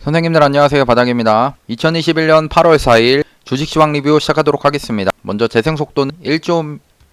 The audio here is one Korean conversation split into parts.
선생님들 안녕하세요. 바닥입니다. 2021년 8월 4일 주식시황 리뷰 시작하도록 하겠습니다. 먼저 재생속도는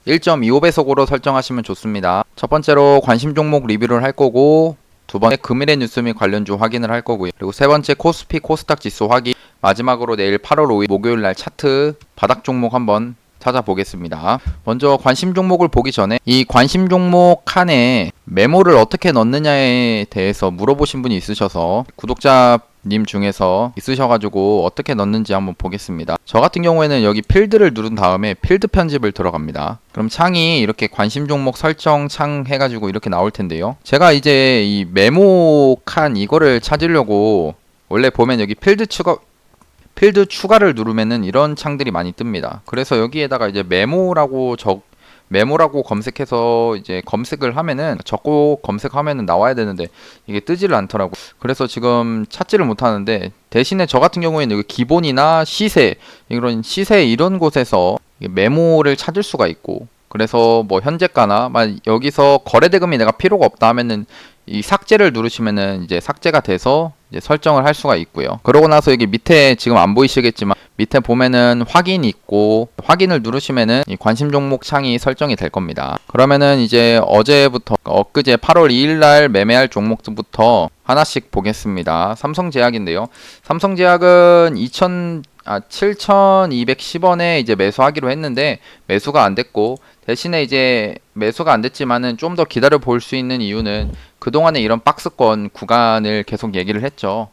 1.25배속으로 설정하시면 좋습니다. 첫 번째로 관심 종목 리뷰를 할 거고, 두 번째 금일의 뉴스 및 관련주 확인을 할 거고요. 그리고 세 번째 코스피 코스닥 지수 확인, 마지막으로 내일 8월 5일 목요일 날 차트 바닥 종목 한번 찾아보겠습니다. 먼저 관심 종목을 보기 전에 이 관심 종목 칸에 메모를 어떻게 넣느냐에 대해서 물어보신 분이 있으셔서 구독자님 중에서 있으셔가지고 어떻게 넣는지 한번 보겠습니다. 저 같은 경우에는 여기 필드를 누른 다음에 필드 편집을 들어갑니다. 그럼 창이 이렇게 관심 종목 설정 창 해가지고 이렇게 나올 텐데요. 제가 이제 이 메모 칸 이거를 찾으려고 원래 보면 여기 필드 추가를 누르면은 이런 창들이 많이 뜹니다. 그래서 여기에다가 이제 메모라고 검색해서 이제 검색을 하면은 적고 검색하면은 나와야 되는데 이게 뜨지를 않더라고. 그래서 지금 찾지를 못하는데, 대신에 저 같은 경우에는 여기 기본이나 시세 이런 곳에서 메모를 찾을 수가 있고, 그래서 뭐 현재가나 여기서 거래대금이 내가 필요가 없다 하면은 이 삭제를 누르시면은 이제 삭제가 돼서 이제 설정을 할 수가 있고요. 그러고 나서 여기 밑에 지금 안 보이시겠지만 밑에 보면은 확인이 있고, 확인을 누르시면은 이 관심 종목 창이 설정이 될 겁니다. 그러면은 이제 엊그제 8월 2일 날 매매할 종목부터 하나씩 보겠습니다. 삼성제약인데요. 삼성제약은 7,210원에 이제 매수하기로 했는데 매수가 안 됐고, 대신에 이제 매수가 안 됐지만은 좀 더 기다려 볼 수 있는 이유는 그동안에 이런 박스권 구간을 계속 얘기를 했죠.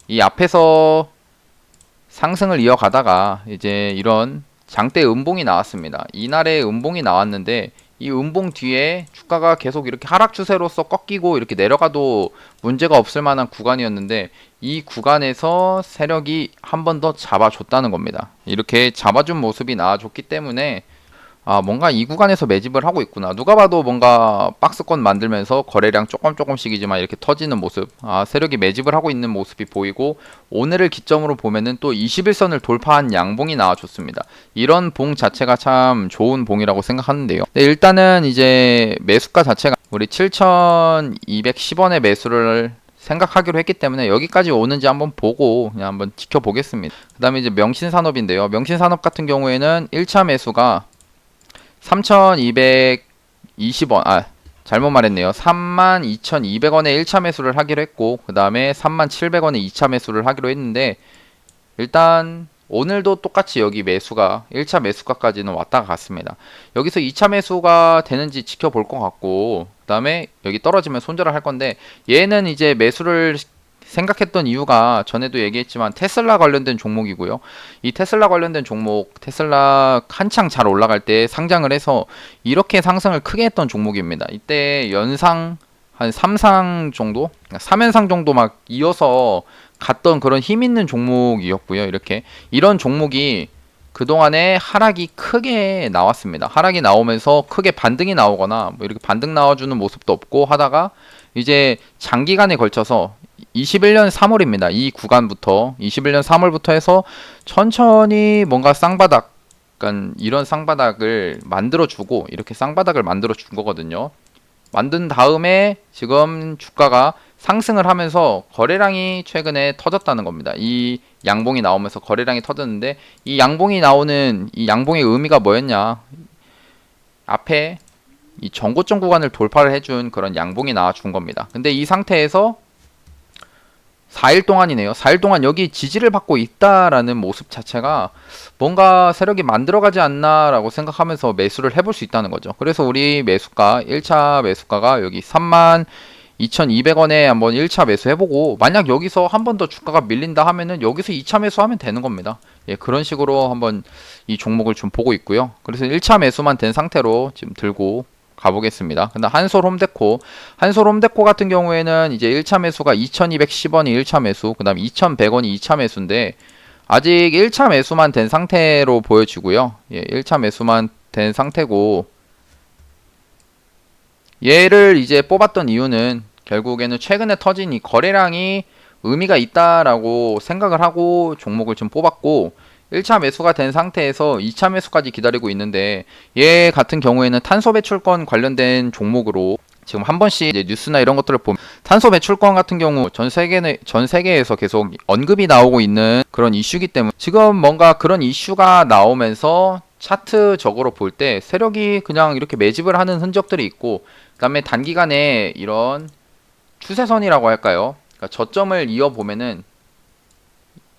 이 앞에서 상승을 이어가다가 이제 이런 장대 음봉이 나왔습니다. 이날에 음봉이 나왔는데 이 음봉 뒤에 주가가 계속 이렇게 하락 추세로서 꺾이고 이렇게 내려가도 문제가 없을 만한 구간이었는데, 이 구간에서 세력이 한 번 더 잡아줬다는 겁니다. 이렇게 잡아준 모습이 나와줬기 때문에 뭔가 이 구간에서 매집을 하고 있구나. 누가 봐도 뭔가 박스권 만들면서 거래량 조금씩이지만 이렇게 터지는 모습, 세력이 매집을 하고 있는 모습이 보이고, 오늘을 기점으로 보면은 또 21선을 돌파한 양봉이 나와줬습니다. 이런 봉 자체가 참 좋은 봉이라고 생각하는데요. 네, 일단은 이제 매수가 자체가 우리 7,210원의 매수를 생각하기로 했기 때문에 여기까지 오는지 한번 보고 그냥 한번 지켜보겠습니다. 그 다음에 이제 명신산업인데요. 명신산업 같은 경우에는 1차 매수가 3,220원, 잘못 말했네요. 32,200원에 1차 매수를 하기로 했고, 그 다음에 37,700원에 2차 매수를 하기로 했는데, 일단 오늘도 똑같이 여기 매수가 1차 매수가까지는 왔다가 갔습니다. 여기서 2차 매수가 되는지 지켜볼 것 같고, 그 다음에 여기 떨어지면 손절을 할 건데, 얘는 이제 매수를 생각했던 이유가 전에도 얘기했지만 테슬라 관련된 종목이고요. 이 테슬라 관련된 종목, 테슬라 한창 잘 올라갈 때 상장을 해서 이렇게 상승을 크게 했던 종목입니다. 이때 연상 한 3상 정도? 3연상 정도 막 이어서 갔던 그런 힘 있는 종목이었고요. 이런 종목이 그동안에 하락이 크게 나왔습니다. 하락이 나오면서 크게 반등이 나오거나 뭐 이렇게 반등 나와주는 모습도 없고 하다가 이제 장기간에 걸쳐서 21년 3월입니다. 이 구간부터 21년 3월부터 해서 천천히 뭔가 쌍바닥, 그러니까 이런 쌍바닥을 만들어주고 이렇게 쌍바닥을 만들어준 거거든요. 만든 다음에 지금 주가가 상승을 하면서 거래량이 최근에 터졌다는 겁니다. 이 양봉이 나오면서 거래량이 터졌는데, 이 양봉이 나오는 이 양봉의 의미가 뭐였냐? 앞에 이 전고점 구간을 돌파를 해준 그런 양봉이 나와준 겁니다. 근데 이 상태에서 4일 동안이네요. 4일 동안 여기 지지를 받고 있다라는 모습 자체가 뭔가 세력이 만들어가지 않나라고 생각하면서 매수를 해볼 수 있다는 거죠. 그래서 우리 매수가 1차 매수가가 여기 32,200원에 한번 1차 매수해보고, 만약 여기서 한 번 더 주가가 밀린다 하면은 여기서 2차 매수하면 되는 겁니다. 예, 그런 식으로 한번 이 종목을 좀 보고 있고요. 그래서 1차 매수만 된 상태로 지금 들고 가보겠습니다. 근데 한솔홈데코 같은 경우에는 이제 1차 매수가 2210원이 1차 매수, 그 다음 2100원이 2차 매수인데 아직 1차 매수만 된 상태로 보여지고요. 예, 1차 매수만 된 상태고, 얘를 이제 뽑았던 이유는 결국에는 최근에 터진 이 거래량이 의미가 있다라고 생각을 하고 종목을 좀 뽑았고, 1차 매수가 된 상태에서 2차 매수까지 기다리고 있는데, 얘 같은 경우에는 탄소 배출권 관련된 종목으로 지금 한 번씩 이제 뉴스나 이런 것들을 보면 탄소 배출권 같은 경우 전 세계에서 계속 언급이 나오고 있는 그런 이슈이기 때문에 지금 뭔가 그런 이슈가 나오면서 차트적으로 볼 때 세력이 그냥 이렇게 매집을 하는 흔적들이 있고, 그다음에 단기간에 이런 추세선이라고 할까요? 그러니까 저점을 이어 보면은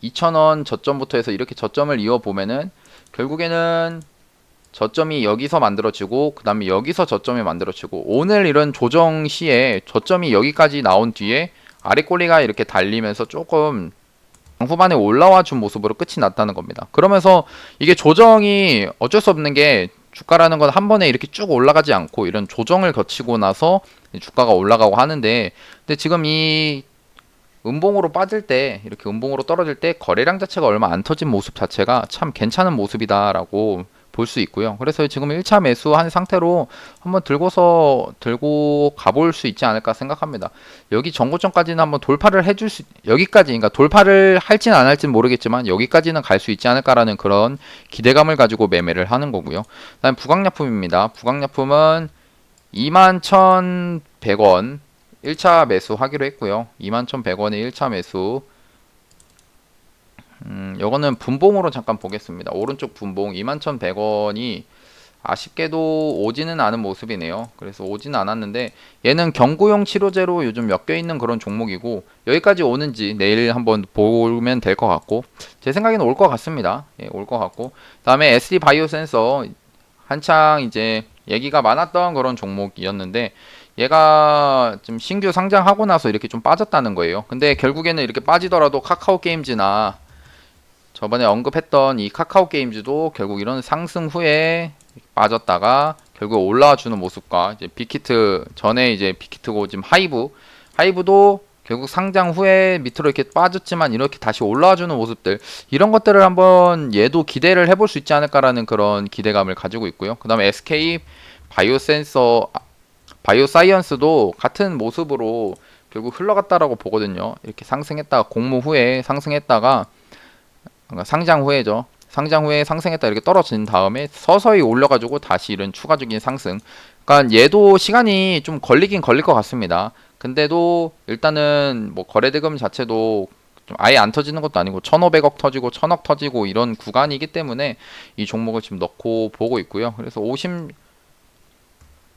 2,000원 저점부터 해서 이렇게 저점을 이어 보면은 결국에는 저점이 여기서 만들어지고 그 다음에 여기서 저점이 만들어지고, 오늘 이런 조정 시에 저점이 여기까지 나온 뒤에 아래 꼬리가 이렇게 달리면서 조금 후반에 올라와 준 모습으로 끝이 났다는 겁니다. 그러면서 이게 조정이 어쩔 수 없는 게, 주가라는 건 한 번에 이렇게 쭉 올라가지 않고 이런 조정을 거치고 나서 주가가 올라가고 하는데, 근데 지금 이 음봉으로 빠질 때, 이렇게 음봉으로 떨어질 때 거래량 자체가 얼마 안 터진 모습 자체가 참 괜찮은 모습이다라고 볼 수 있고요. 그래서 지금 1차 매수한 상태로 한번 들고 가볼 수 있지 않을까 생각합니다. 여기 전고점까지는 한번 돌파를 해줄 수, 여기까지, 그러니까 돌파를 할진 안 할진 모르겠지만 여기까지는 갈 수 있지 않을까라는 그런 기대감을 가지고 매매를 하는 거고요. 그다음 부강약품입니다. 부강약품은 21,100원 1차 매수 하기로 했고요. 21,100원의 1차 매수. 요거는 분봉으로 잠깐 보겠습니다. 오른쪽 분봉 21,100원이 아쉽게도 오지는 않은 모습이네요. 그래서 오지는 않았는데, 얘는 경구용 치료제로 요즘 엮여 있는 그런 종목이고, 여기까지 오는지 내일 한번 보면 될 것 같고, 제 생각에는 올 것 같습니다. 예, 올 것 같고, 다음에 SD 바이오 센서, 한창 이제 얘기가 많았던 그런 종목이었는데, 얘가 좀 신규 상장하고 나서 이렇게 좀 빠졌다는 거예요. 근데 결국에는 이렇게 빠지더라도 카카오 게임즈나 저번에 언급했던 이 카카오 게임즈도 결국 이런 상승 후에 빠졌다가 결국 올라와 주는 모습과, 이제 빅히트 전에 이제 빅히트고 지금 하이브도 결국 상장 후에 밑으로 이렇게 빠졌지만 이렇게 다시 올라와 주는 모습들, 이런 것들을 한번 얘도 기대를 해볼 수 있지 않을까라는 그런 기대감을 가지고 있고요. 그 다음에 SK 바이오사이언스도 같은 모습으로 결국 흘러갔다라고 보거든요. 이렇게 상승했다가 공모 후에 상승했다가, 그러니까 상장 후에죠. 상장 후에 상승했다 이렇게 떨어진 다음에 서서히 올려가지고 다시 이런 추가적인 상승. 그러니까 얘도 시간이 좀 걸리긴 걸릴 것 같습니다. 근데도 일단은 뭐 거래대금 자체도 좀 아예 안 터지는 것도 아니고 1,500억 터지고 1,000억 터지고 이런 구간이기 때문에 이 종목을 지금 넣고 보고 있고요. 그래서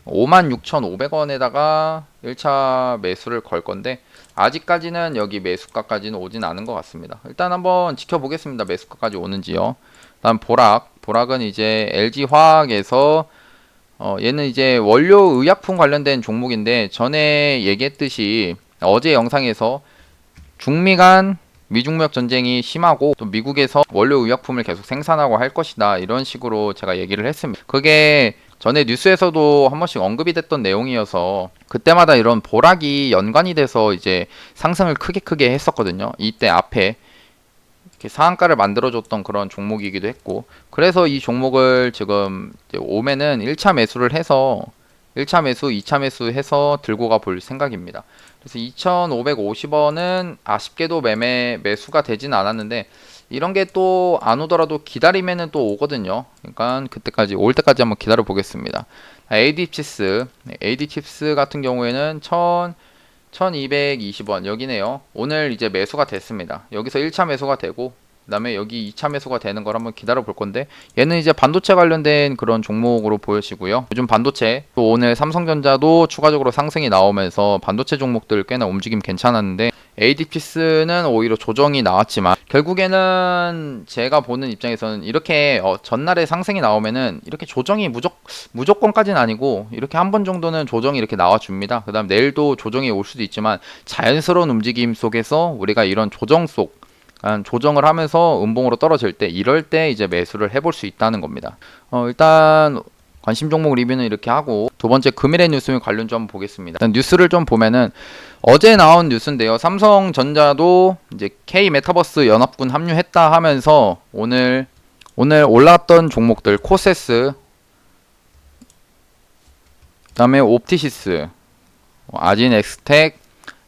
56,500원에다가 1차 매수를 걸 건데, 아직까지는 여기 매수가까지는 오진 않은 것 같습니다. 일단 한번 지켜보겠습니다. 매수가까지 오는지요. 다음 보락은 이제 LG화학에서 얘는 이제 원료 의약품 관련된 종목인데, 전에 얘기했듯이 어제 영상에서 중미 간 미중무역 전쟁이 심하고 또 미국에서 원료 의약품을 계속 생산하고 할 것이다, 이런 식으로 제가 얘기를 했습니다. 그게 전에 뉴스에서도 한 번씩 언급이 됐던 내용이어서 그때마다 이런 보락이 연관이 돼서 이제 상승을 크게 했었거든요. 이때 앞에 이렇게 상한가를 만들어줬던 그런 종목이기도 했고, 그래서 이 종목을 지금 오면은 1차 매수를 해서 1차 매수, 2차 매수 해서 들고 가 볼 생각입니다. 그래서 2,550원은 아쉽게도 매수가 되진 않았는데, 이런 게 또 안 오더라도 기다리면은 또 오거든요. 그러니까 그때까지 올 때까지 한번 기다려 보겠습니다. AD칩스 같은 경우에는 1,220원 여기네요. 오늘 이제 매수가 됐습니다. 여기서 1차 매수가 되고 그 다음에 여기 2차 매수가 되는 걸 한번 기다려 볼 건데, 얘는 이제 반도체 관련된 그런 종목으로 보여지고요. 요즘 반도체, 또 오늘 삼성전자도 추가적으로 상승이 나오면서 반도체 종목들 꽤나 움직임 괜찮았는데, ADPS는 오히려 조정이 나왔지만 결국에는 제가 보는 입장에서는 이렇게 전날에 상승이 나오면은 이렇게 조정이 무조건까지는 아니고 이렇게 한 번 정도는 조정이 이렇게 나와줍니다. 그 다음 내일도 조정이 올 수도 있지만, 자연스러운 움직임 속에서 우리가 이런 조정을 하면서 음봉으로 떨어질 때, 이럴 때 이제 매수를 해볼 수 있다는 겁니다. 일단 관심 종목 리뷰는 이렇게 하고, 두 번째 금일의 뉴스 관련 좀 보겠습니다. 일단 뉴스를 좀 보면은 어제 나온 뉴스인데요. 삼성전자도 이제 K 메타버스 연합군 합류했다 하면서 오늘 올랐던 종목들 코세스, 그다음에 옵티시스, 아진 엑스텍,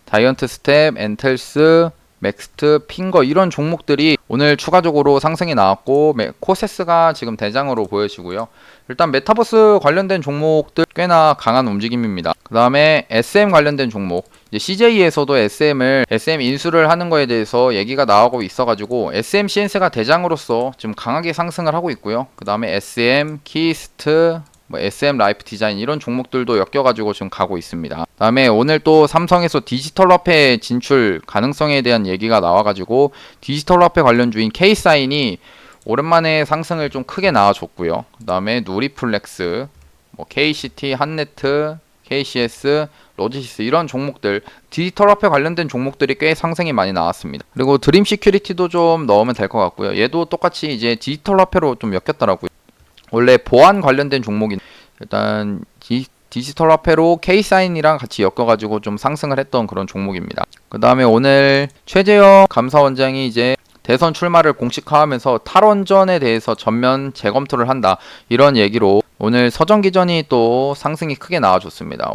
자이언트 스텝, 엔텔스, 맥스트, 핑거 이런 종목들이 오늘 추가적으로 상승이 나왔고 코세스가 지금 대장으로 보여지고요. 일단 메타버스 관련된 종목들 꽤나 강한 움직임입니다. 그 다음에 SM 관련된 종목, 이제 CJ에서도 SM 인수를 하는 거에 대해서 얘기가 나오고 있어가지고 SM CNS가 대장으로서 지금 강하게 상승을 하고 있고요. 그 다음에 SM, 키스트, SM 라이프 디자인 이런 종목들도 엮여가지고 지금 가고 있습니다. 다음에 오늘 또 삼성에서 디지털 화폐 진출 가능성에 대한 얘기가 나와가지고 디지털 화폐 관련주인 K사인이 오랜만에 상승을 좀 크게 나와줬고요. 그 다음에 누리플렉스, KCT, 한네트, KCS, 로지시스 이런 종목들 디지털 화폐 관련된 종목들이 꽤 상승이 많이 나왔습니다. 그리고 드림 시큐리티도 좀 넣으면 될 것 같고요. 얘도 똑같이 이제 디지털 화폐로 좀 엮였더라고요. 원래 보안 관련된 종목인 일단 디지털 화폐로 K사인이랑 같이 엮여가지고 좀 상승을 했던 그런 종목입니다. 그 다음에 오늘 최재형 감사원장이 이제 대선 출마를 공식화하면서 탈원전에 대해서 전면 재검토를 한다 이런 얘기로 오늘 서정기전이 또 상승이 크게 나와줬습니다.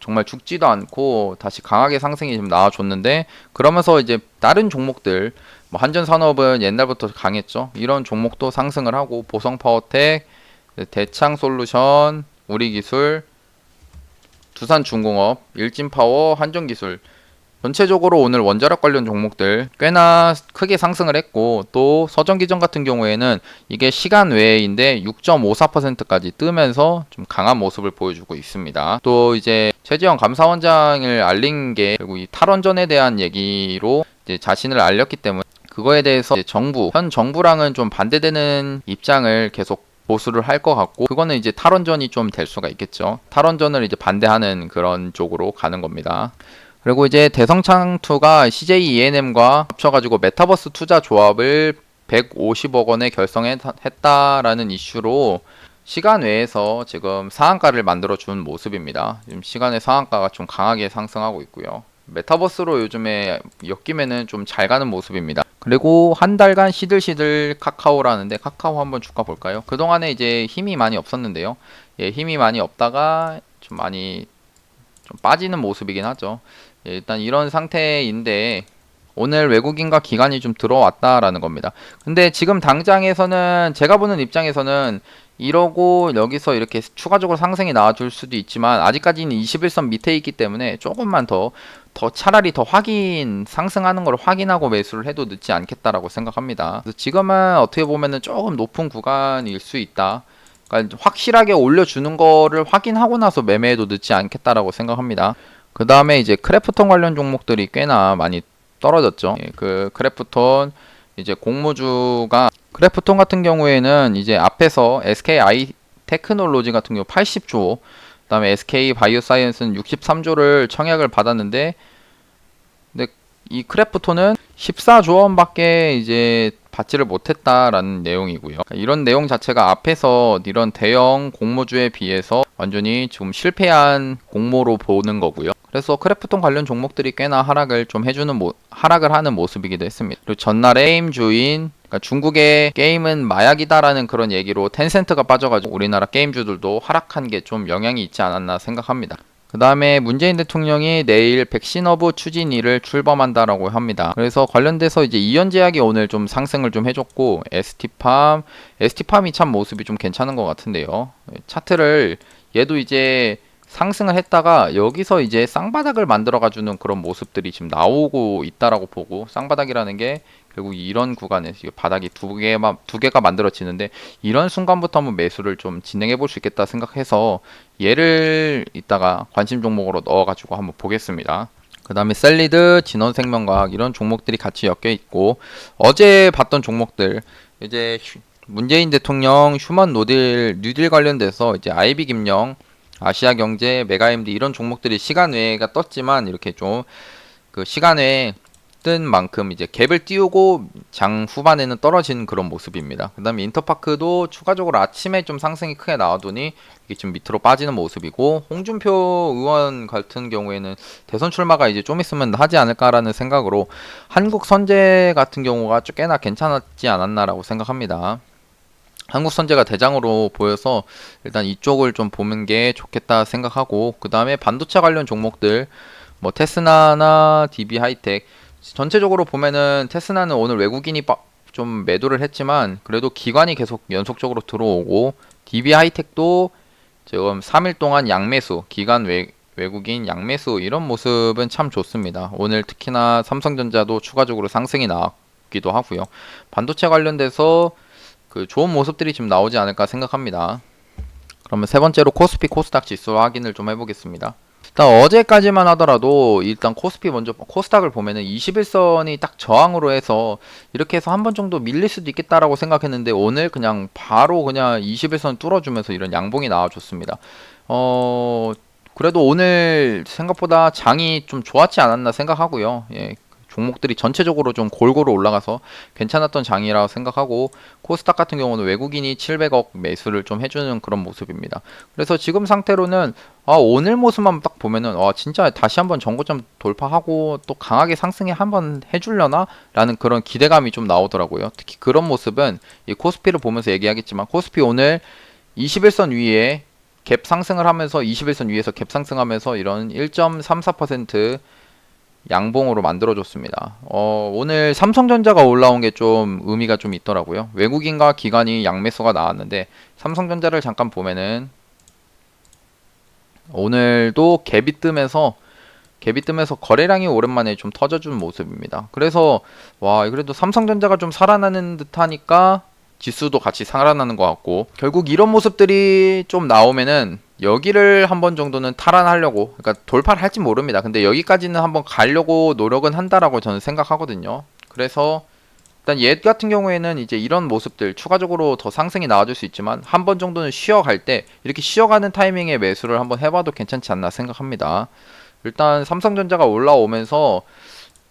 정말 죽지도 않고 다시 강하게 상승이 좀 나와줬는데 그러면서 이제 다른 종목들 한전산업은 옛날부터 강했죠. 이런 종목도 상승을 하고 보성파워텍, 대창솔루션, 우리기술, 두산중공업, 일진파워, 한전기술 전체적으로 오늘 원자력 관련 종목들 꽤나 크게 상승을 했고 또 서정기전 같은 경우에는 이게 시간 외인데 6.54%까지 뜨면서 좀 강한 모습을 보여주고 있습니다. 또 이제 최재형 감사원장을 알린 게 결국 이 탈원전에 대한 얘기로 이제 자신을 알렸기 때문에 그거에 대해서 이제 현 정부랑은 좀 반대되는 입장을 계속 보수를 할 것 같고 그거는 이제 탈원전이 좀 될 수가 있겠죠. 탈원전을 이제 반대하는 그런 쪽으로 가는 겁니다. 그리고 이제 대성창투가 CJ ENM과 합쳐가지고 메타버스 투자 조합을 150억 원에 결성했다라는 이슈로 시간 외에서 지금 상한가를 만들어 준 모습입니다. 지금 시간의 상한가가 좀 강하게 상승하고 있고요. 메타버스로 요즘에 엮이면은 좀 잘 가는 모습입니다. 그리고 한 달간 시들시들 카카오라는데 카카오 한번 주가 볼까요? 그동안에 이제 힘이 많이 없었는데요. 예, 힘이 많이 없다가 좀 많이 좀 빠지는 모습이긴 하죠. 예, 일단 이런 상태인데 오늘 외국인과 기관이 좀 들어왔다라는 겁니다. 근데 지금 당장에서는 제가 보는 입장에서는 이러고 여기서 이렇게 추가적으로 상승이 나와줄 수도 있지만 아직까지는 21선 밑에 있기 때문에 조금만 더 차라리 더 상승하는 걸 확인하고 매수를 해도 늦지 않겠다라고 생각합니다. 그래서 지금은 어떻게 보면은 조금 높은 구간일 수 있다. 그러니까 확실하게 올려주는 거를 확인하고 나서 매매해도 늦지 않겠다라고 생각합니다. 그 다음에 이제 크래프톤 관련 종목들이 꽤나 많이 떨어졌죠. 예, 그 크래프톤 이제 공모주가 크래프톤 같은 경우에는 이제 앞에서 SKI 테크놀로지 같은 경우 80조, 그다음에 SK 바이오사이언스는 63조를 청약을 받았는데, 근데 이 크래프톤은 14조 원밖에 이제 받지를 못했다라는 내용이고요. 그러니까 이런 내용 자체가 앞에서 이런 대형 공모주에 비해서 완전히 지금 실패한 공모로 보는 거고요. 그래서 크래프톤 관련 종목들이 꽤나 하락을 하는 모습이기도 했습니다. 그리고 전날에 게임주인 그러니까 중국의 게임은 마약이다라는 그런 얘기로 텐센트가 빠져가지고 우리나라 게임주들도 하락한 게 좀 영향이 있지 않았나 생각합니다. 그 다음에 문재인 대통령이 내일 백신허브 추진위를 출범한다라고 합니다. 그래서 관련돼서 이제 이현제약이 오늘 좀 상승을 좀 해줬고 ST팜이 참 모습이 좀 괜찮은 것 같은데요. 차트를 얘도 이제 상승을 했다가 여기서 이제 쌍바닥을 만들어가주는 그런 모습들이 지금 나오고 있다라고 보고 쌍바닥이라는 게 결국 이런 구간에서 바닥이 두 개가 만들어지는데 이런 순간부터 한번 매수를 좀 진행해 볼 수 있겠다 생각해서 얘를 이따가 관심 종목으로 넣어가지고 한번 보겠습니다. 그 다음에 셀리드, 진원생명과학 이런 종목들이 같이 엮여 있고 어제 봤던 종목들 이제 문재인 대통령 휴먼 뉴딜 관련돼서 이제 IB김영, 아시아경제, 메가MD 이런 종목들이 시간 외가 떴지만 이렇게 좀 그 시간 외에 뜬 만큼 이제 갭을 띄우고 장 후반에는 떨어지는 그런 모습입니다. 그 다음에 인터파크도 추가적으로 아침에 좀 상승이 크게 나와더니 이게 지금 밑으로 빠지는 모습이고 홍준표 의원 같은 경우에는 대선 출마가 이제 좀 있으면 하지 않을까라는 생각으로 한국선제 같은 경우가 꽤나 괜찮았지 않았나라고 생각합니다. 한국선제가 대장으로 보여서 일단 이쪽을 좀 보는 게 좋겠다 생각하고 그 다음에 반도체 관련 종목들 뭐 테스나나 DB하이텍 전체적으로 보면은 테스나는 오늘 외국인이 좀 매도를 했지만 그래도 기관이 계속 연속적으로 들어오고 DB 하이텍도 지금 3일 동안 양매수, 외국인 양매수 이런 모습은 참 좋습니다. 오늘 특히나 삼성전자도 추가적으로 상승이 나왔기도 하고요. 반도체 관련돼서 그 좋은 모습들이 지금 나오지 않을까 생각합니다. 그러면 세 번째로 코스피 코스닥 지수 확인을 좀 해보겠습니다. 일단 어제까지만 하더라도 일단 코스피 먼저 코스닥을 보면은 21선이 딱 저항으로 해서 이렇게 해서 한 번 정도 밀릴 수도 있겠다라고 생각했는데 오늘 그냥 바로 그냥 21선 뚫어주면서 이런 양봉이 나와줬습니다. 그래도 오늘 생각보다 장이 좀 좋았지 않았나 생각하고요. 예, 종목들이 전체적으로 좀 골고루 올라가서 괜찮았던 장이라고 생각하고 코스닥 같은 경우는 외국인이 700억 매수를 좀 해주는 그런 모습입니다. 그래서 지금 상태로는 오늘 모습만 딱 보면은 진짜 다시 한번 전고점 돌파하고 또 강하게 상승에 한번 해주려나? 라는 그런 기대감이 좀 나오더라고요. 특히 그런 모습은 이 코스피를 보면서 얘기하겠지만 코스피 오늘 21선 위에 갭 상승을 하면서 21선 위에서 갭 상승하면서 이런 1.34% 양봉으로 만들어줬습니다. 오늘 삼성전자가 올라온 게 좀 의미가 좀 있더라고요. 외국인과 기관이 양매수가 나왔는데 삼성전자를 잠깐 보면은 오늘도 갭이 뜨면서 거래량이 오랜만에 좀 터져준 모습입니다. 그래서 그래도 삼성전자가 좀 살아나는 듯하니까 지수도 같이 살아나는 것 같고 결국 이런 모습들이 좀 나오면은 여기를 한번 정도는 탈환하려고 그러니까 돌파를 할지 모릅니다. 근데 여기까지는 한번 가려고 노력은 한다라고 저는 생각하거든요. 그래서 일단 얘 같은 경우에는 이제 이런 모습들 추가적으로 더 상승이 나와줄 수 있지만 한 번 정도는 쉬어갈 때 이렇게 쉬어가는 타이밍에 매수를 한번 해봐도 괜찮지 않나 생각합니다. 일단 삼성전자가 올라오면서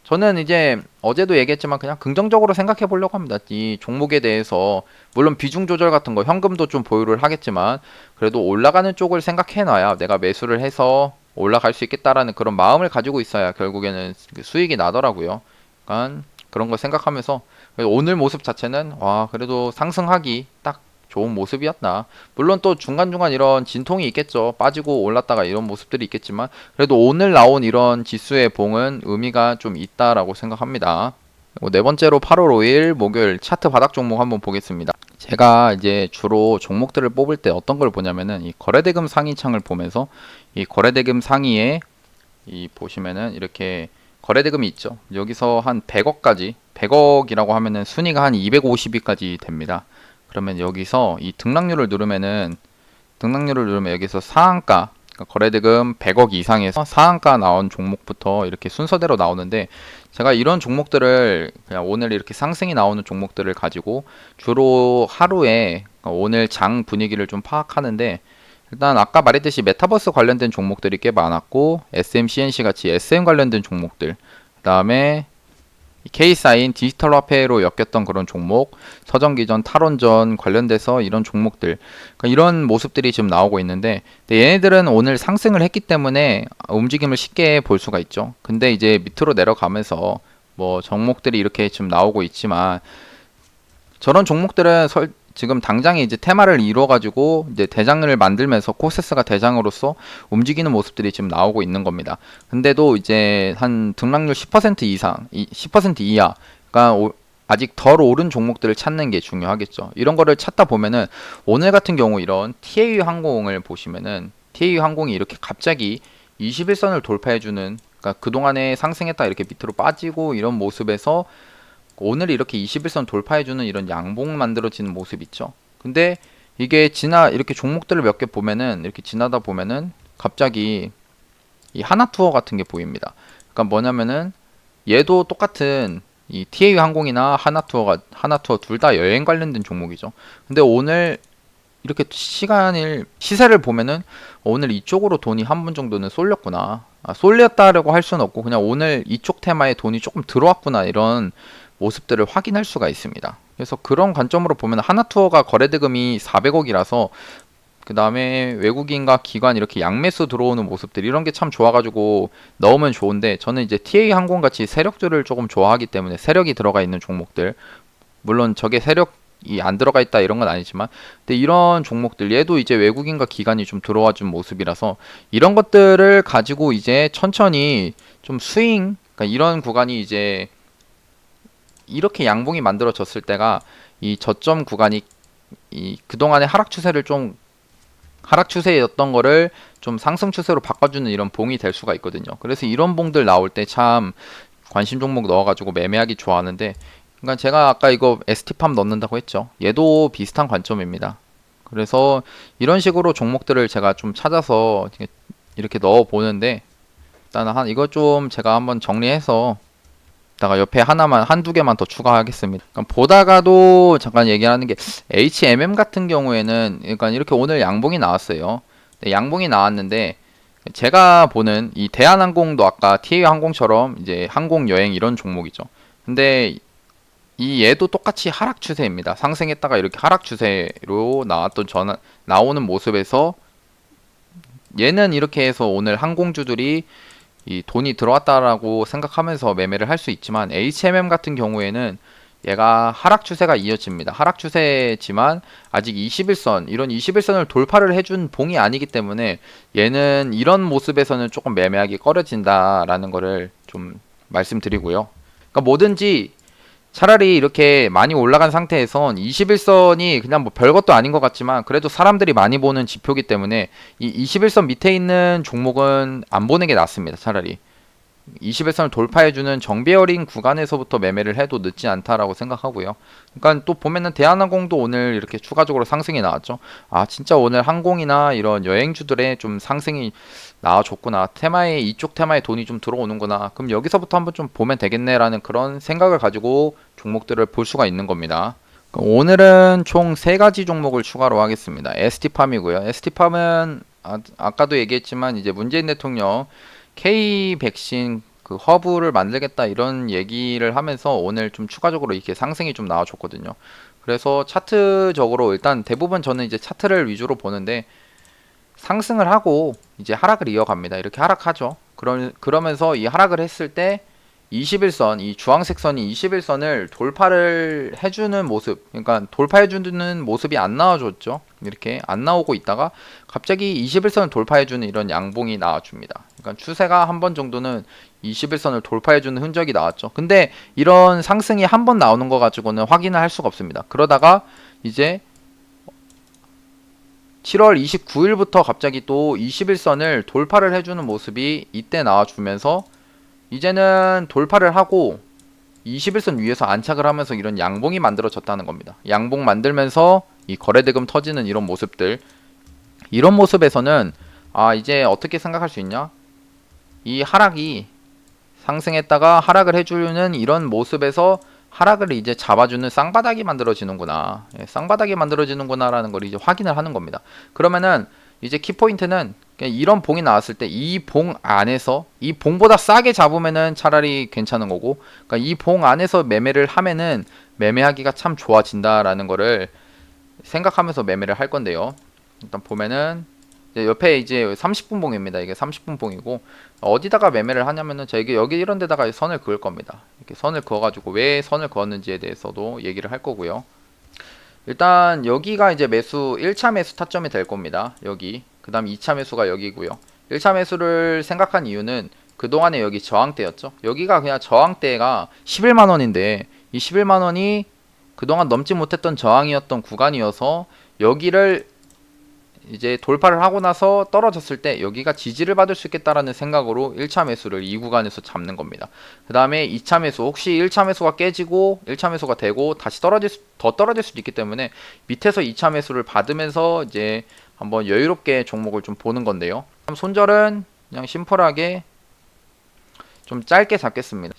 저는 이제 어제도 얘기했지만 그냥 긍정적으로 생각해 보려고 합니다. 이 종목에 대해서 물론 비중 조절 같은 거 현금도 좀 보유를 하겠지만 그래도 올라가는 쪽을 생각해 놔야 내가 매수를 해서 올라갈 수 있겠다라는 그런 마음을 가지고 있어야 결국에는 수익이 나더라고요. 그러니까 그런 거 생각하면서 오늘 모습 자체는 그래도 상승하기 딱 좋은 모습이었나. 물론 또 중간중간 이런 진통이 있겠죠. 빠지고 올랐다가 이런 모습들이 있겠지만 그래도 오늘 나온 이런 지수의 봉은 의미가 좀 있다라고 생각합니다. 그리고 네 번째로 8월 5일 목요일 차트 바닥 종목 한번 보겠습니다. 제가 이제 주로 종목들을 뽑을 때 어떤 걸 보냐면은 이 거래대금 상위 창을 보면서 이 거래대금 상위에 이 보시면은 이렇게 거래대금이 있죠. 여기서 한 100억까지 100억이라고 하면은 순위가 한 250위까지 됩니다. 그러면 여기서 이 등락률을 누르면 여기서 상한가 그러니까 거래대금 100억 이상에서 상한가 나온 종목부터 이렇게 순서대로 나오는데 제가 이런 종목들을 그냥 오늘 이렇게 상승이 나오는 종목들을 가지고 주로 하루에 오늘 장 분위기를 좀 파악하는데 일단 아까 말했듯이 메타버스 관련된 종목들이 꽤 많았고 SMCNC 같이 SM 관련된 종목들 그 다음에 K사인 디지털 화폐로 엮였던 그런 종목, 서전기전, 탈원전 관련돼서 이런 종목들, 그러니까 이런 모습들이 지금 나오고 있는데, 얘네들은 오늘 상승을 했기 때문에 움직임을 쉽게 볼 수가 있죠. 근데 이제 밑으로 내려가면서 뭐 종목들이 이렇게 지금 나오고 있지만, 저런 종목들은 지금 당장에 이제 테마를 이루어가지고 이제 대장을 만들면서 코세스가 대장으로서 움직이는 모습들이 지금 나오고 있는 겁니다. 근데도 이제 한 등락률 10% 이상, 10% 이하, 그러니까 아직 덜 오른 종목들을 찾는 게 중요하겠죠. 이런 거를 찾다 보면은 오늘 같은 경우 이런 TAU 항공을 보시면은 TAU 항공이 이렇게 갑자기 21선을 돌파해주는 그러니까 그동안에 상승했다 이렇게 밑으로 빠지고 이런 모습에서 오늘 이렇게 21선 돌파해주는 이런 양봉 만들어지는 모습 있죠. 근데 이게 이렇게 종목들을 몇 개 보면은 이렇게 지나다 보면은 갑자기 이 하나투어 같은 게 보입니다. 그러니까 뭐냐면은 얘도 똑같은 이 TAU 항공이나 하나투어 둘 다 여행 관련된 종목이죠. 근데 오늘 이렇게 시세를 보면은 오늘 이쪽으로 돈이 한 번 정도는 쏠렸구나. 쏠렸다라고 할 수는 없고 그냥 오늘 이쪽 테마에 돈이 조금 들어왔구나 이런 모습들을 확인할 수가 있습니다. 그래서 그런 관점으로 보면 하나투어가 거래대금이 400억이라서 그 다음에 외국인과 기관 이렇게 양매수 들어오는 모습들 이런 게 참 좋아가지고 넣으면 좋은데 저는 이제 TA 항공 같이 세력들을 조금 좋아하기 때문에 세력이 들어가 있는 종목들 물론 저게 세력이 안 들어가 있다 이런 건 아니지만 근데 이런 종목들 얘도 이제 외국인과 기관이 좀 들어와 준 모습이라서 이런 것들을 가지고 이제 천천히 좀 그러니까 이런 구간이 이제 이렇게 양봉이 만들어졌을 때가 이 저점 구간이 이 그동안의 하락 추세였던 거를 좀 상승 추세로 바꿔주는 이런 봉이 될 수가 있거든요. 그래서 이런 봉들 나올 때 참 관심 종목 넣어가지고 매매하기 좋아하는데, 그러니까 제가 아까 이거 ST팜 넣는다고 했죠. 얘도 비슷한 관점입니다. 그래서 이런 식으로 종목들을 제가 좀 찾아서 이렇게 넣어 보는데, 일단 이거 좀 제가 한번 정리해서 다가 옆에 하나만 한두 개만 더 추가하겠습니다. 그러니까 보다가도 잠깐 얘기하는 게 HMM 같은 경우에는 그러니까 이렇게 오늘 양봉이 나왔어요. 네, 양봉이 나왔는데 제가 보는 이 대한항공도 아까 TA항공처럼 이제 항공 여행 이런 종목이죠. 근데 이 얘도 똑같이 하락 추세입니다. 상승했다가 이렇게 하락 추세로 나오는 모습에서 얘는 이렇게 해서 오늘 항공주들이 이 돈이 들어왔다라고 생각하면서 매매를 할 수 있지만, HMM 같은 경우에는 얘가 하락 추세가 이어집니다. 하락 추세지만 아직 21선, 이런 21선을 돌파를 해준 봉이 아니기 때문에 얘는 이런 모습에서는 조금 매매하기 꺼려진다라는 거를 좀 말씀드리고요. 그러니까 뭐든지 차라리 이렇게 많이 올라간 상태에선 21선이 그냥 뭐 별것도 아닌 것 같지만 그래도 사람들이 많이 보는 지표기 때문에 이 21선 밑에 있는 종목은 안 보는 게 낫습니다. 차라리 21선을 돌파해주는 정배열인 구간에서부터 매매를 해도 늦지 않다라고 생각하고요. 그러니까 또 보면은 대한항공도 오늘 이렇게 추가적으로 상승이 나왔죠. 아 진짜 오늘 항공이나 이런 여행주들의 좀 상승이 나와줬구나. 이쪽 테마에 돈이 좀 들어오는구나. 그럼 여기서부터 한번 좀 보면 되겠네라는 그런 생각을 가지고 종목들을 볼 수가 있는 겁니다. 오늘은 총 3가지 종목을 추가로 하겠습니다. ST팜이고요. ST팜은 아까도 얘기했지만 이제 문재인 대통령 K 백신 그 허브를 만들겠다 이런 얘기를 하면서 오늘 좀 추가적으로 이렇게 상승이 좀 나와줬거든요. 그래서 차트적으로 일단 대부분 저는 이제 차트를 위주로 보는데 상승을 하고 이제 하락을 이어갑니다. 이렇게 하락하죠. 그러면서 이 하락을 했을 때 21선, 이 주황색 선이 21선을 돌파를 해주는 모습, 그러니까 돌파해주는 모습이 안 나와줬죠. 이렇게 안 나오고 있다가 갑자기 21선을 돌파해주는 이런 양봉이 나와줍니다. 그러니까 추세가 한 번 정도는 21선을 돌파해주는 흔적이 나왔죠. 근데 이런 상승이 한 번 나오는 거 가지고는 확인을 할 수가 없습니다. 그러다가 이제 7월 29일부터 갑자기 또 21선을 돌파를 해주는 모습이 이때 나와주면서 이제는 돌파를 하고 21선 위에서 안착을 하면서 이런 양봉이 만들어졌다는 겁니다. 양봉 만들면서 이 거래대금 터지는 이런 모습들, 이런 모습에서는 이제 어떻게 생각할 수 있냐? 이 하락이 상승했다가 하락을 해주는 이런 모습에서 하락을 이제 잡아주는 쌍바닥이 만들어지는구나. 쌍바닥이 만들어지는구나 라는 걸 이제 확인을 하는 겁니다. 그러면은 이제 키포인트는 이런 봉이 나왔을 때 이 봉 안에서 이 봉보다 싸게 잡으면은 차라리 괜찮은 거고, 그러니까 이 봉 안에서 매매를 하면은 매매하기가 참 좋아진다라는 거를 생각하면서 매매를 할 건데요. 일단 보면은 옆에 이제 30분 봉입니다. 이게 30분 봉이고 어디다가 매매를 하냐면은 제가 여기 이런 데다가 선을 그을 겁니다. 이렇게 선을 그어가지고 왜 선을 그었는지에 대해서도 얘기를 할 거고요. 일단 여기가 이제 1차 매수 타점이 될 겁니다. 여기. 그 다음 2차 매수가 여기고요. 1차 매수를 생각한 이유는 그동안에 여기 저항대였죠. 여기가 그냥 저항대가 11만원인데 이 11만원이 그동안 넘지 못했던 저항이었던 구간이어서 여기를 이제 돌파를 하고 나서 떨어졌을 때 여기가 지지를 받을 수 있겠다라는 생각으로 1차 매수를 이 구간에서 잡는 겁니다. 그 다음에 2차 매수, 혹시 1차 매수가 깨지고 1차 매수가 되고 다시 더 떨어질 수도 있기 때문에 밑에서 2차 매수를 받으면서 이제 한번 여유롭게 종목을 좀 보는 건데요. 손절은 그냥 심플하게 좀 짧게 잡겠습니다.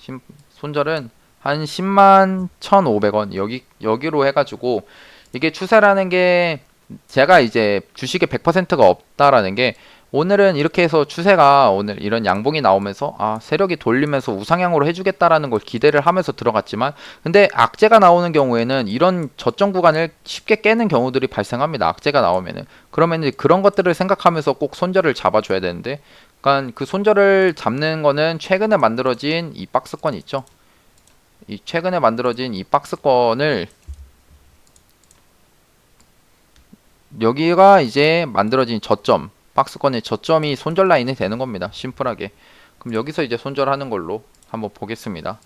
손절은 한 10만 1,500원 여기로 해가지고, 이게 추세라는 게 제가 이제 주식에 100%가 없다라는 게, 오늘은 이렇게 해서 추세가 오늘 이런 양봉이 나오면서 세력이 돌리면서 우상향으로 해주겠다라는 걸 기대를 하면서 들어갔지만, 근데 악재가 나오는 경우에는 이런 저점 구간을 쉽게 깨는 경우들이 발생합니다. 악재가 나오면은. 그러면 그런 것들을 생각하면서 꼭 손절을 잡아줘야 되는데, 그러니까 그 손절을 잡는 거는 최근에 만들어진 이 박스권 있죠. 이 최근에 만들어진 이 박스권을 여기가 이제 만들어진 저점, 박스권의 저점이 손절 라인이 되는 겁니다. 심플하게. 그럼 여기서 이제 손절하는 걸로 한번 보겠습니다.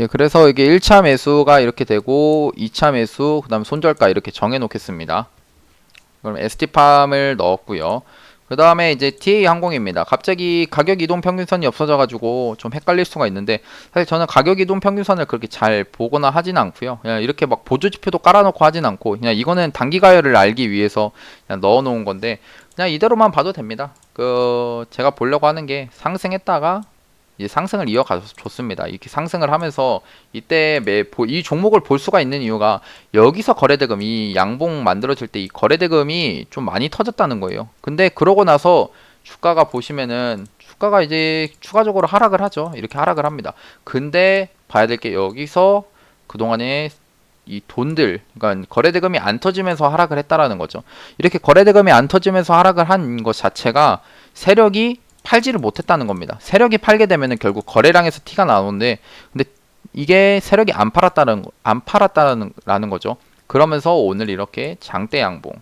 예, 그래서 이게 1차 매수가 이렇게 되고 2차 매수, 그 다음 손절가 이렇게 정해 놓겠습니다. 그럼 ST팜을 넣었고요. 그 다음에 이제 TA 항공입니다. 갑자기 가격 이동 평균선이 없어져가지고 좀 헷갈릴 수가 있는데, 사실 저는 가격 이동 평균선을 그렇게 잘 보거나 하진 않고요. 그냥 이렇게 막 보조지표도 깔아놓고 하진 않고, 그냥 이거는 단기 가열을 알기 위해서 그냥 넣어놓은 건데, 그냥 이대로만 봐도 됩니다. 제가 보려고 하는 게 상승했다가 이제 상승을 이어가서 좋습니다. 이렇게 상승을 하면서 이때 이 종목을 볼 수가 있는 이유가, 여기서 거래대금, 이 양봉 만들어질 때 이 거래대금이 좀 많이 터졌다는 거예요. 근데 그러고 나서 주가가 보시면은 주가가 이제 추가적으로 하락을 하죠. 이렇게 하락을 합니다. 근데 봐야 될 게, 여기서 그동안에 이 돈들, 그러니까 거래대금이 안 터지면서 하락을 했다라는 거죠. 이렇게 거래대금이 안 터지면서 하락을 한 것 자체가 세력이 팔지를 못했다는 겁니다. 세력이 팔게 되면은 결국 거래량에서 티가 나오는데, 근데 이게 세력이 안 팔았다라는 거죠. 그러면서 오늘 이렇게 장대 양봉,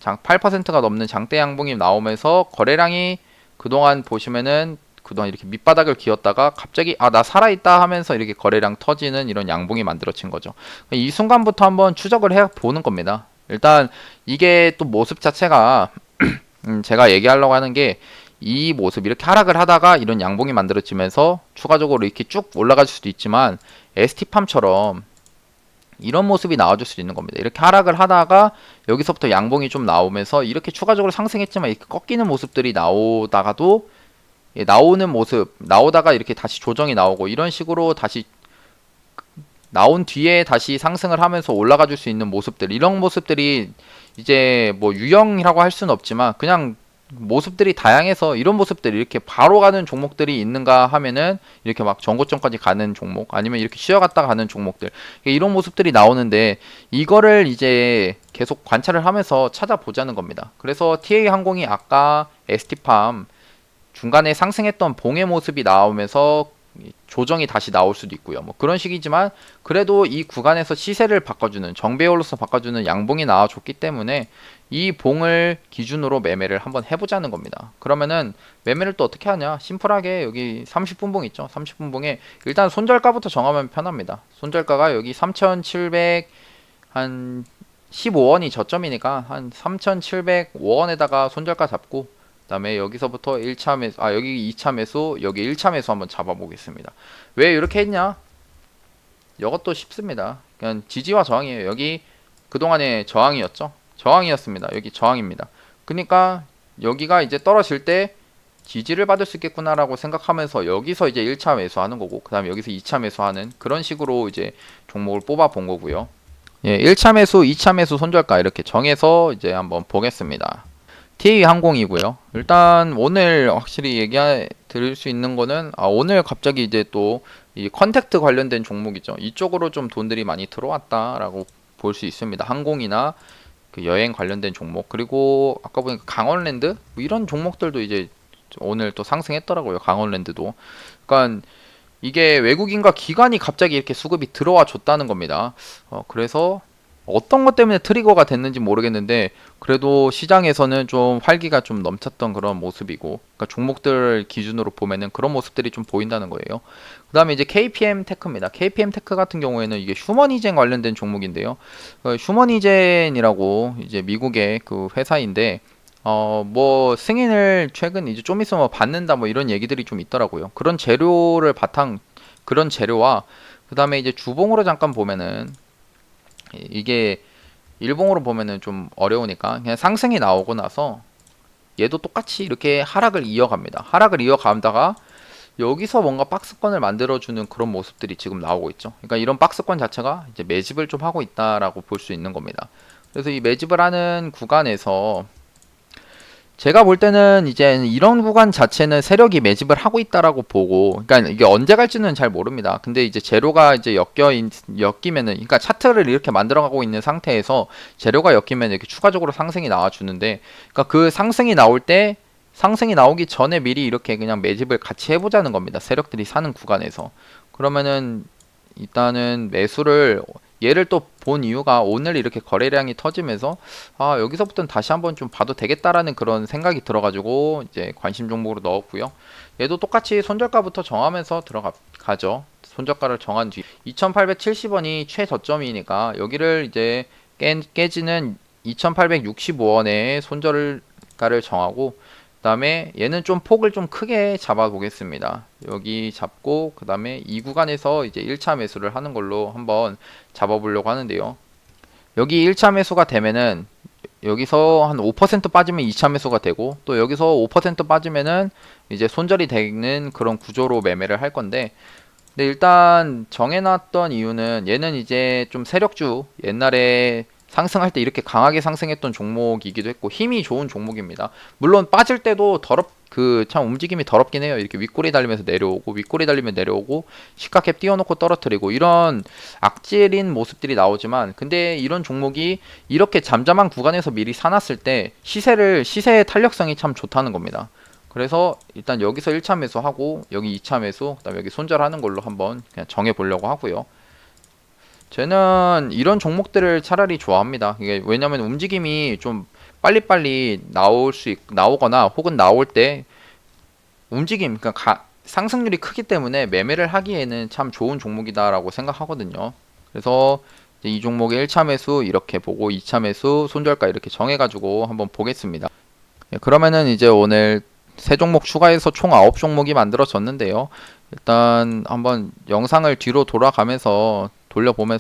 8%가 넘는 장대 양봉이 나오면서 거래량이 그동안 보시면은 그동안 이렇게 밑바닥을 기었다가 갑자기 나 살아있다 하면서 이렇게 거래량 터지는 이런 양봉이 만들어진 거죠. 이 순간부터 한번 추적을 해 보는 겁니다. 일단 이게 또 모습 자체가 제가 얘기하려고 하는 게, 이 모습 이렇게 하락을 하다가 이런 양봉이 만들어지면서 추가적으로 이렇게 쭉 올라갈 수도 있지만, ST팜처럼 이런 모습이 나와줄 수 있는 겁니다. 이렇게 하락을 하다가 여기서부터 양봉이 좀 나오면서 이렇게 추가적으로 상승했지만 이렇게 꺾이는 모습들이 나오다가도, 나오는 모습 나오다가 이렇게 다시 조정이 나오고, 이런 식으로 다시 나온 뒤에 다시 상승을 하면서 올라가 줄 수 있는 모습들, 이런 모습들이 이제 뭐 유형이라고 할 수는 없지만 그냥 모습들이 다양해서, 이런 모습들이 이렇게 바로 가는 종목들이 있는가 하면은 이렇게 막 전고점까지 가는 종목, 아니면 이렇게 쉬어갔다 가는 종목들, 이런 모습들이 나오는데, 이거를 이제 계속 관찰을 하면서 찾아보자는 겁니다. 그래서 TA항공이 아까 ST팜 중간에 상승했던 봉의 모습이 나오면서 조정이 다시 나올 수도 있고요. 뭐 그런 식이지만, 그래도 이 구간에서 시세를 바꿔주는, 정배열로서 바꿔주는 양봉이 나와줬기 때문에 이 봉을 기준으로 매매를 한번 해보자는 겁니다. 그러면은 매매를 또 어떻게 하냐? 심플하게 여기 30분 봉 있죠? 30분 봉에 일단 손절가부터 정하면 편합니다. 손절가가 여기 3,700 한 15원이 저점이니까 한 3,705원에다가 손절가 잡고, 그 다음에 여기서부터 1차 매수, 여기 2차 매수, 여기 1차 매수 한번 잡아보겠습니다. 왜 이렇게 했냐? 이것도 쉽습니다. 그냥 지지와 저항이에요. 여기 그동안의 저항이었죠? 저항이었습니다. 여기 저항입니다. 그러니까 여기가 이제 떨어질 때 지지를 받을 수 있겠구나라고 생각하면서 여기서 이제 1차 매수하는 거고, 그 다음에 여기서 2차 매수하는 그런 식으로 이제 종목을 뽑아 본 거고요. 예, 1차 매수, 2차 매수 손절가 이렇게 정해서 이제 한번 보겠습니다. TA항공이고요. 일단 오늘 확실히 드릴 수 있는 거는, 오늘 갑자기 이제 또 이 컨택트 관련된 종목이죠. 이쪽으로 좀 돈들이 많이 들어왔다라고 볼 수 있습니다. 항공이나 그 여행 관련된 종목, 그리고 아까 보니까 강원랜드 뭐 이런 종목들도 이제 오늘 또 상승했더라고요. 강원랜드도. 그러니까 이게 외국인과 기관이 갑자기 이렇게 수급이 들어와 줬다는 겁니다. 그래서 어떤 것 때문에 트리거가 됐는지 모르겠는데, 그래도 시장에서는 좀 활기가 좀 넘쳤던 그런 모습이고, 그러니까 종목들 기준으로 보면은 그런 모습들이 좀 보인다는 거예요. 그 다음에 이제 KPM 테크입니다. KPM 테크 같은 경우에는 이게 휴머니젠 관련된 종목인데요. 휴머니젠이라고 이제 미국의 그 회사인데, 뭐 승인을 최근 이제 좀 있으면 받는다 뭐 이런 얘기들이 좀 있더라고요. 그런 재료와 그 다음에 이제 주봉으로 잠깐 보면은, 이게 일봉으로 보면은 좀 어려우니까 그냥 상승이 나오고 나서 얘도 똑같이 이렇게 하락을 이어갑니다. 하락을 이어가다가 여기서 뭔가 박스권을 만들어주는 그런 모습들이 지금 나오고 있죠. 그러니까 이런 박스권 자체가 이제 매집을 좀 하고 있다라고 볼 수 있는 겁니다. 그래서 이 매집을 하는 구간에서 제가 볼 때는 이제 이런 구간 자체는 세력이 매집을 하고 있다라고 보고, 그러니까 이게 언제 갈지는 잘 모릅니다. 근데 이제 재료가 이제 엮이면은, 그러니까 차트를 이렇게 만들어가고 있는 상태에서 재료가 엮이면 이렇게 추가적으로 상승이 나와주는데, 그러니까 그 상승이 나올 때, 상승이 나오기 전에 미리 이렇게 그냥 매집을 같이 해보자는 겁니다. 세력들이 사는 구간에서. 그러면은 일단은 매수를 얘를 또 본 이유가 오늘 이렇게 거래량이 터지면서 아 여기서부터는 다시 한번 좀 봐도 되겠다라는 그런 생각이 들어가지고 이제 관심 종목으로 넣었고요. 얘도 똑같이 손절가부터 정하면서 들어가죠. 손절가를 정한 뒤 2870원이 최저점이니까 여기를 이제 깨지는 2865원에 손절가를 정하고, 그 다음에 얘는 좀 폭을 좀 크게 잡아 보겠습니다. 여기 잡고 그 다음에 이 구간에서 이제 1차 매수를 하는 걸로 한번 잡아 보려고 하는데요. 여기 1차 매수가 되면은 여기서 한 5% 빠지면 2차 매수가 되고, 또 여기서 5% 빠지면은 이제 손절이 되는 그런 구조로 매매를 할 건데, 근데 일단 정해놨던 이유는 얘는 이제 좀 세력주, 옛날에 상승할 때 이렇게 강하게 상승했던 종목이기도 했고 힘이 좋은 종목입니다. 물론 빠질 때도 참 움직임이 더럽긴 해요. 이렇게 윗꼬리 달리면서 내려오고 윗꼬리 달리면 내려오고 시가캡 띄워놓고 떨어뜨리고 이런 악질인 모습들이 나오지만, 근데 이런 종목이 이렇게 잠잠한 구간에서 미리 사놨을 때 시세의 탄력성이 참 좋다는 겁니다. 그래서 일단 여기서 1차 매수하고 여기 2차 매수, 그다음에 여기 손절하는 걸로 한번 그냥 정해 보려고 하고요. 저는 이런 종목들을 차라리 좋아합니다. 이게 왜냐면 움직임이 좀 빨리빨리 나오거나 혹은 나올 때 상승률이 크기 때문에 매매를 하기에는 참 좋은 종목이다라고 생각하거든요. 그래서 이 종목의 1차 매수 이렇게 보고 2차 매수 손절가 이렇게 정해가지고 한번 보겠습니다. 그러면은 이제 오늘 세 종목 추가해서 총 9종목이 만들어졌는데요. 일단 한번 영상을 뒤로 돌려보면서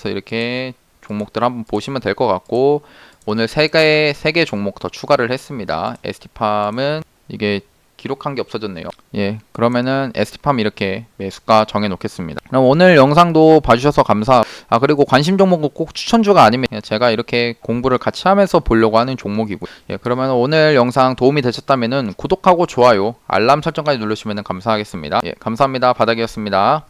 이렇게 종목들 한번 보시면 될 것 같고, 오늘 세 개 종목 더 추가를 했습니다. ST팜은 이게 기록한 게 없어졌네요. 예, 그러면은 ST팜 이렇게 매수가 정해 놓겠습니다. 그럼 오늘 영상도 봐주셔서 그리고 관심 종목은 꼭 추천주가 아니면 그냥 제가 이렇게 공부를 같이 하면서 보려고 하는 종목이고, 예, 그러면 오늘 영상 도움이 되셨다면은 구독하고 좋아요, 알람 설정까지 누르시면 감사하겠습니다. 예, 감사합니다. 바닥이었습니다.